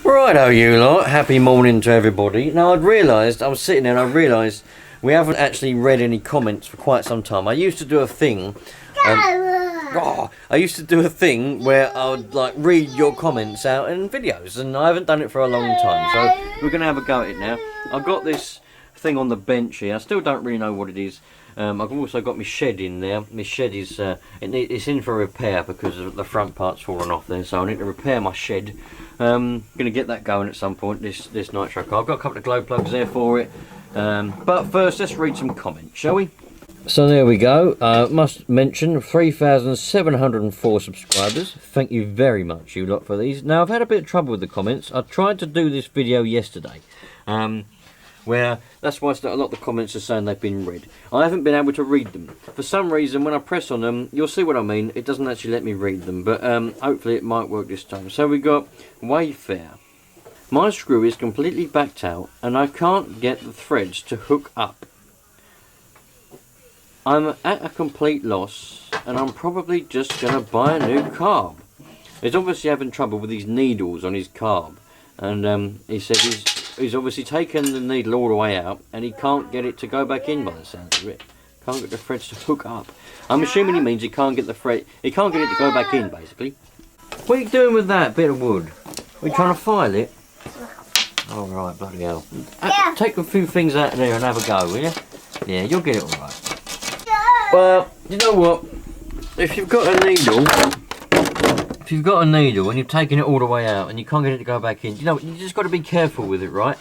Righto you lot, happy morning to everybody. Now I was sitting there and I realised we haven't actually read any comments for quite some time. I used to do a thing, where I would like read your comments out in videos, and I haven't done it for a long time, so we're going to have a go at it now. I've got this thing on the bench here, I still don't really know what it is. I've also got my shed in there. My shed is it's in for repair because the front part's fallen off there, so I need to repair my shed. Going to get that going at some point, this Nitro car. I've got a couple of glow plugs there for it, but first let's read some comments, shall we? So there we go. Must mention 3,704 subscribers. Thank you very much you lot for these. Now I've had a bit of trouble with the comments. I tried to do this video yesterday, where that's why a lot of the comments are saying they've been read. I haven't been able to read them. For some reason, when I press on them, you'll see what I mean, it doesn't actually let me read them, but hopefully it might work this time. So we got Wayfair. My screw is completely backed out and I can't get the threads to hook up. I'm at a complete loss and I'm probably just going to buy a new carb. He's obviously having trouble with these needles on his carb, and he said he's obviously taken the needle all the way out and he can't get it to go back in by the sounds of it. Can't get the threads to hook up. I'm assuming he means he can't get the thread, he can't get it to go back in basically. What are you doing with that bit of wood? Are you trying to file it? Oh right, bloody hell. Take a few things out of there and have a go, will you? Yeah, you'll get it alright. Well, you know what? If you've got a needle and you've taken it all the way out and you can't get it to go back in, you know, you just got to be careful with it, right?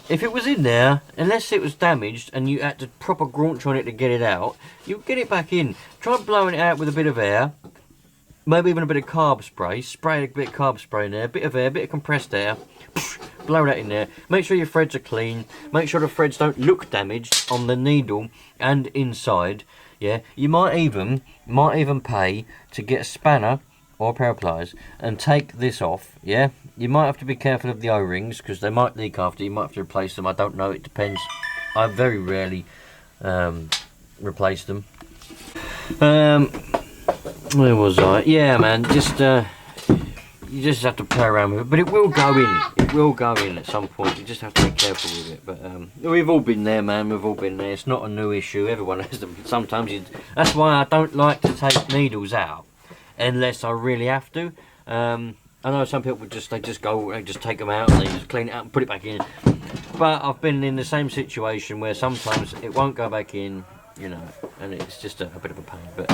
If it was in there, unless it was damaged and you had to proper graunch on it to get it out, you'll get it back in. Try blowing it out with a bit of air, maybe even a bit of carb spray. Spray a bit of carb spray in there, a bit of air, a bit of compressed air. Blow that in there. Make sure your threads are clean. Make sure the threads don't look damaged on the needle and inside. Yeah, you might even pay to get a spanner or a pair of pliers and take this off. Yeah, you might have to be careful of the O-rings because they might leak after. You might have to replace them. I don't know. It depends. I very rarely replace them. Where was I? Yeah, man. You just have to play around with it, but it will go in. It will go in at some point. You just have to be careful with it. But we've all been there, man. We've all been there. It's not a new issue. Everyone has them. Sometimes that's why I don't like to take needles out unless I really have to. I know some people they just take them out and they just clean it out and put it back in. But I've been in the same situation where sometimes it won't go back in, you know, and it's just a bit of a pain. But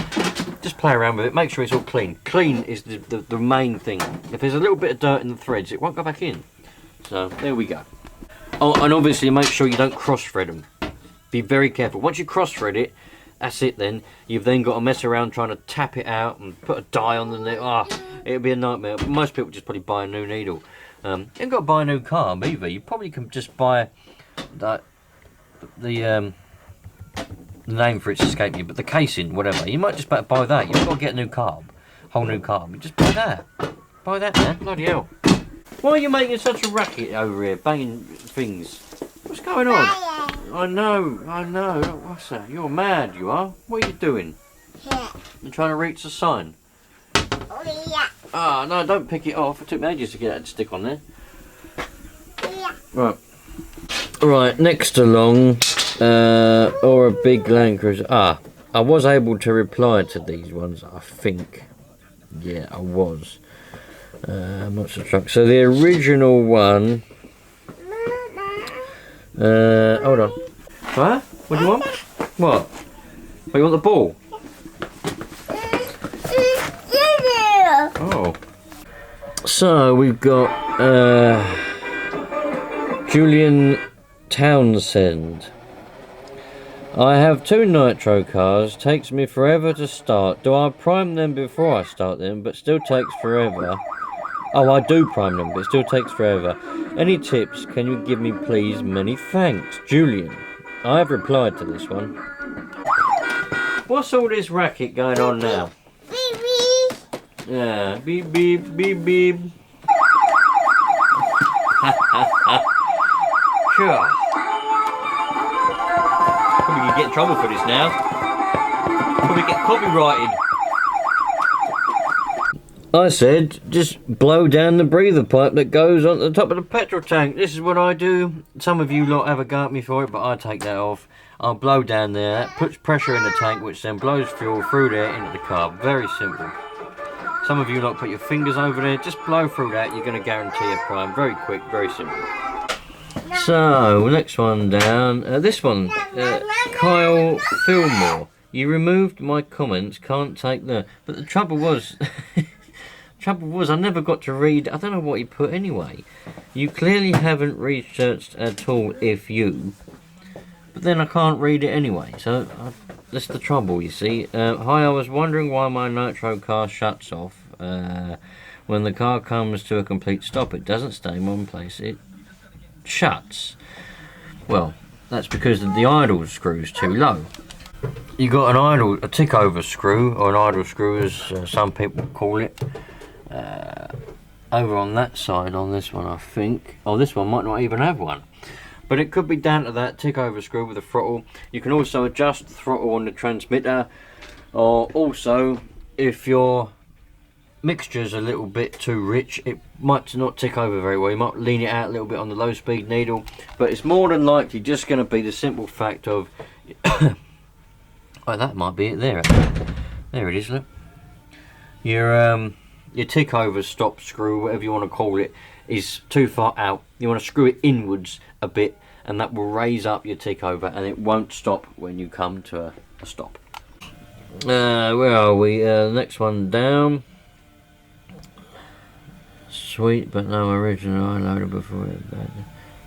just play around with it. Make sure it's all clean. Clean is the main thing. If there's a little bit of dirt in the threads, it won't go back in. So there we go. Oh, and obviously make sure you don't cross-thread them. Be very careful. Once you cross-thread it, that's it then. You've then got to mess around trying to tap it out and put a dye on the needle. Ah, it'll be a nightmare. Most people just probably buy a new needle. You ain't got to buy a new carb either. You probably can just buy the name for it's escaped me, but the casing, whatever. You might just buy that. You've got to get a new carb, whole new carb. You just buy that. Buy that, man. Bloody hell. Why are you making such a racket over here, banging things? What's going on? I know. What's that? You're mad, you are. What are you doing? Yeah. You're trying to reach the sign? Yeah. Ah, no, don't pick it off. It took me ages to get that to stick on there. Yeah. Right, next along, or a big Land Cruiser. Ah, I was able to reply to these ones, I think. Yeah, I was. What's the truck? So the original one. Hold on. Huh? What do you want? What? Oh, you want the ball? Oh. So we've got Julian Townsend. I have 2 Nitro cars. Takes me forever to start. Do I prime them before I start them? But still takes forever. Oh, I do prime them, but it still takes forever. Any tips can you give me, please? Many thanks. Julian. I have replied to this one. What's all this racket going on now? Beep beep. Yeah, beep beep, beep beep. Sure. Probably gonna get in trouble for this now. Probably get copyrighted. I said just blow down the breather pipe that goes on the top of the petrol tank. This is what I do. Some of you lot have a go at me for it, but I take that off. I'll blow down there. That puts pressure in the tank, which then blows fuel through there into the car. Very simple. Some of you lot put your fingers over there. Just blow through that. You're going to guarantee a prime. Very quick, very simple. So, next one down. This one, Kyle Fillmore. You removed my comments. Can't take the. But the trouble was, I never got to read. I don't know what he put anyway. You clearly haven't researched at all. If you, but then I can't read it anyway. So that's the trouble, you see. Hi, I was wondering why my Nitro car shuts off when the car comes to a complete stop. It doesn't stay in one place. It shuts. Well, that's because the idle screw's too low. You got a tick over screw, or an idle screw as some people call it, over on that side on this one, I think. Oh, this one might not even have one, but it could be down to that tick over screw with the throttle. You can also adjust the throttle on the transmitter, or also if your mixture's a little bit too rich, it might not tick over very well. You might lean it out a little bit on the low speed needle, but it's more than likely just going to be the simple fact of oh, that might be it there. There it is, look. Your tick over stop screw, whatever you want to call it, is too far out. You want to screw it inwards a bit, and that will raise up your tick over, and it won't stop when you come to a stop. Where are we? Next one down. Sweet, but no original. I loaded before it.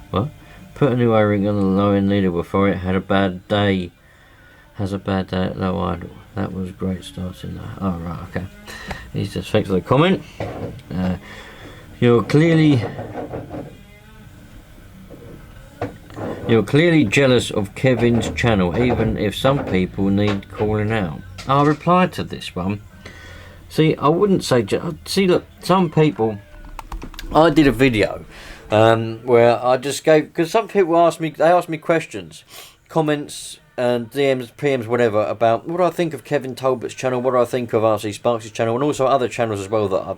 What? Put a new O-ring on the low end needle before it had a bad day. Has a bad day at low idle. That was great starting there. Oh right, okay. He's just thanks for the comment. You're clearly jealous of Kevin's channel, even if some people need calling out. I replied to this one. See, I wouldn't say see, look, some people. I did a video where I just gave, because some people asked me questions, comments and DMs, PMs, whatever, about what do I think of Kevin Talbot's channel, what do I think of RC Sparks' channel, and also other channels as well that I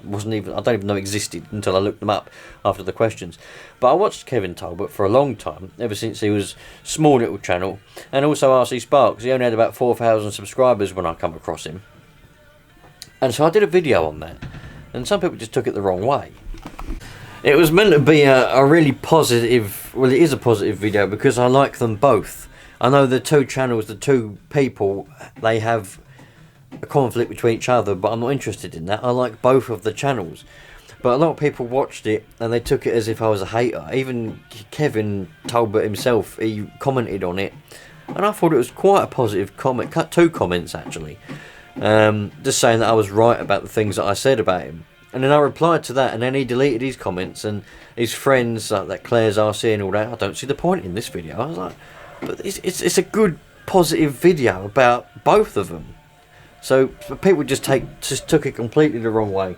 don't even know existed until I looked them up after the questions. But I watched Kevin Talbot for a long time, ever since he was small little channel, and also RC Sparks. He only had about 4,000 subscribers when I come across him, and so I did a video on that, and some people just took it the wrong way. It was meant to be a really positive, well, it is a positive video because I like them both. I know the two channels, the two people, they have a conflict between each other, but I'm not interested in that. I like both of the channels. But a lot of people watched it and they took it as if I was a hater. Even Kevin Talbot himself, he commented on it. And I thought it was quite a positive comment. Two comments actually. Just saying that I was right about the things that I said about him. And then I replied to that, and then he deleted his comments, and his friends, like that Claire's RC and all that, I don't see the point in this video. I was like, but it's a good, positive video about both of them. So people just took it completely the wrong way.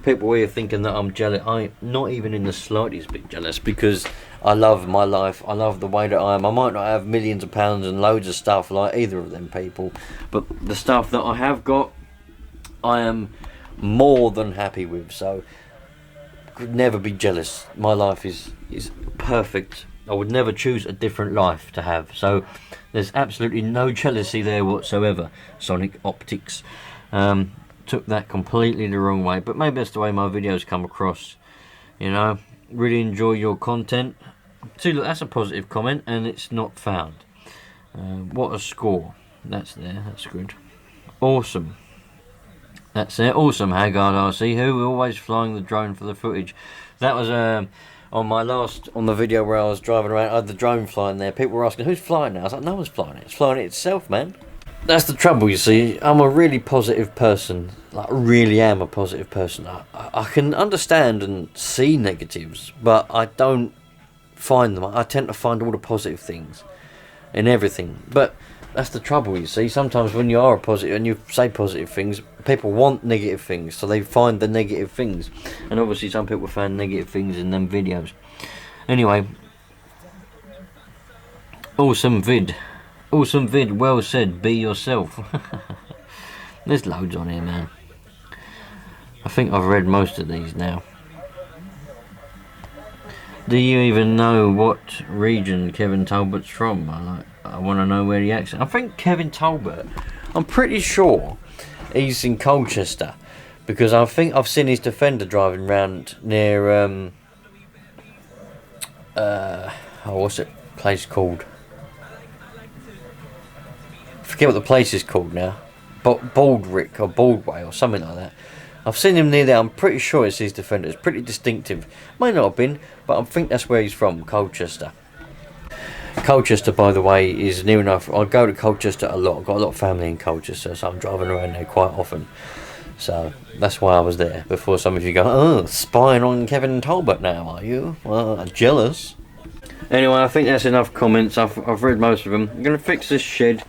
People here thinking that I'm jealous. I'm not even in the slightest bit jealous, because I love my life. I love the way that I am. I might not have millions of pounds and loads of stuff like either of them people, but the stuff that I have got, I am more than happy with. So could never be jealous. My life is perfect. I would never choose a different life to have. So there's absolutely no jealousy there whatsoever. Sonic Optics took that completely the wrong way, but maybe that's the way my videos come across. You know, really enjoy your content. See, look, that's a positive comment, and it's not found. What a score. That's there. That's good. Awesome. That's it. Awesome, Haggard RC, who always flying the drone for the footage. That was on the video where I was driving around. I had the drone flying there. People were asking, who's flying now? I was like, no one's flying it. It's flying it itself, man. That's the trouble, you see. I'm a really positive person. Like, really am a positive person. I can understand and see negatives, but I don't find them. I tend to find all the positive things in everything. But that's the trouble, you see. Sometimes when you are a positive and you say positive things, people want negative things, so they find the negative things. And obviously some people find negative things in them videos. Anyway, awesome vid. Awesome vid, well said, be yourself. There's loads on here, man. I think I've read most of these now. Do you even know what region Kevin Talbot's from? I want to know where the accent. I think Kevin Talbot, I'm pretty sure he's in Colchester, because I think I've seen his Defender driving around near what's it place called? I forget what the place is called now. Baldrick or Baldway or something like that. I've seen him near there. I'm pretty sure it's his Defender. It's pretty distinctive. Might not have been, but I think that's where he's from, Colchester. Colchester, by the way, is near enough. I go to Colchester a lot. I've got a lot of family in Colchester, so I'm driving around there quite often. So that's why I was there. Before some of you go, oh, spying on Kevin Talbot now, are you? Well, I'm jealous. Anyway, I think that's enough comments. I've read most of them. I'm going to fix this shed.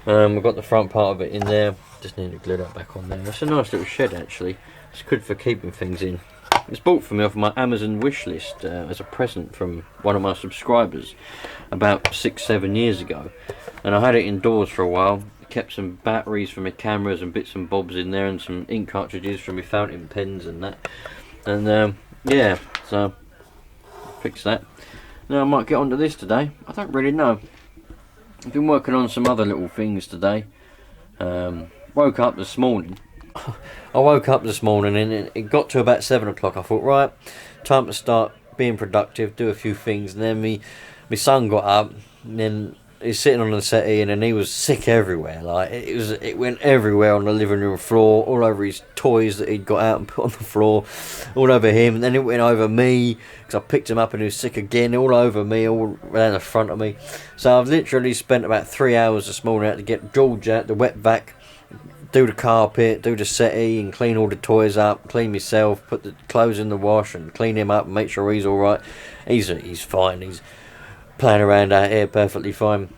We've got the front part of it in there. Just need to glue that back on there. It's a nice little shed, actually. It's good for keeping things in. It's bought for me off my Amazon wish list as a present from one of my subscribers about 6-7 years ago. And I had it indoors for a while. Kept some batteries for my cameras and bits and bobs in there, and some ink cartridges for my fountain pens and that. And yeah, so fix that. Now I might get onto this today. I don't really know. I've been working on some other little things today. Woke up this morning. I woke up this morning and it got to about 7 o'clock. I thought, right, time to start being productive, do a few things. And then my son got up, and then he's sitting on the settee, and then he was sick everywhere. Like it went everywhere on the living room floor, all over his toys that he'd got out and put on the floor, all over him. And then it went over me because I picked him up and he was sick again, all over me, all around the front of me. So I've literally spent about 3 hours this morning out to get George out the wet vac, do the carpet, do the settee, and clean all the toys up, clean myself, put the clothes in the wash, and clean him up and make sure he's all right. He's fine. He's playing around out here perfectly fine.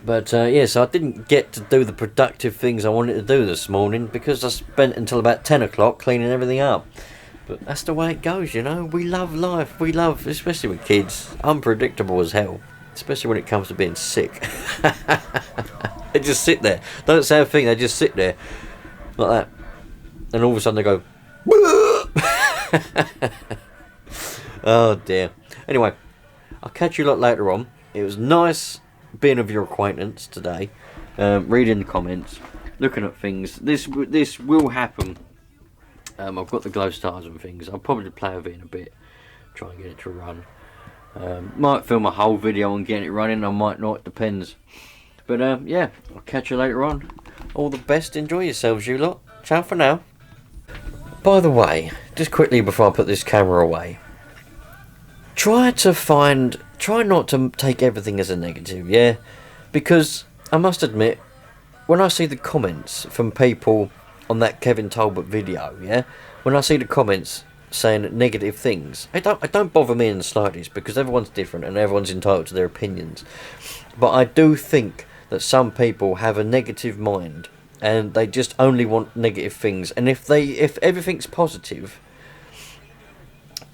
But yeah, so I didn't get to do the productive things I wanted to do this morning because I spent until about 10 o'clock cleaning everything up. But that's the way it goes, you know. We love life. We love, especially with kids, unpredictable as hell. Especially when it comes to being sick. They just sit there. Don't say a thing, they just sit there. Like that. And all of a sudden they go... Oh dear. Anyway, I'll catch you a lot later on. It was nice being of your acquaintance today. Reading the comments. Looking at things. This will happen. I've got the glow stars and things. I'll probably play with it in a bit. Try and get it to run. Might film a whole video on getting it running. I might not. Depends. But yeah, I'll catch you later on. All the best. Enjoy yourselves, you lot. Ciao for now. By the way, just quickly before I put this camera away, try not to take everything as a negative, yeah? Because I must admit, when I see the comments from people on that Kevin Talbot video, yeah? When I see the comments saying negative things, it don't bother me in the slightest, because everyone's different and everyone's entitled to their opinions. But I do think that some people have a negative mind and they just only want negative things. And if everything's positive,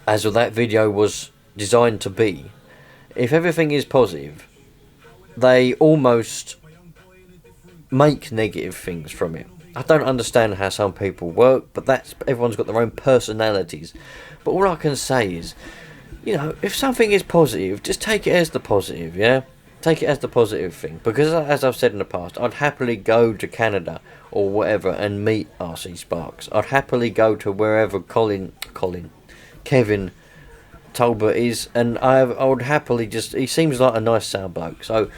as that video was designed to be, if everything is positive, they almost make negative things from it. I don't understand how some people work, but everyone's got their own personalities. But all I can say is, you know, if something is positive, just take it as the positive, yeah? Take it as the positive thing. Because as I've said in the past, I'd happily go to Canada or whatever and meet RC Sparks. I'd happily go to wherever Kevin Talbot is, and I would happily he seems like a nice sound bloke, so,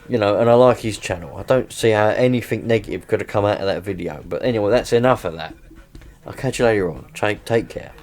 you know, and I like his channel. I don't see how anything negative could have come out of that video. But anyway, that's enough of that. I'll catch you later on. Take care.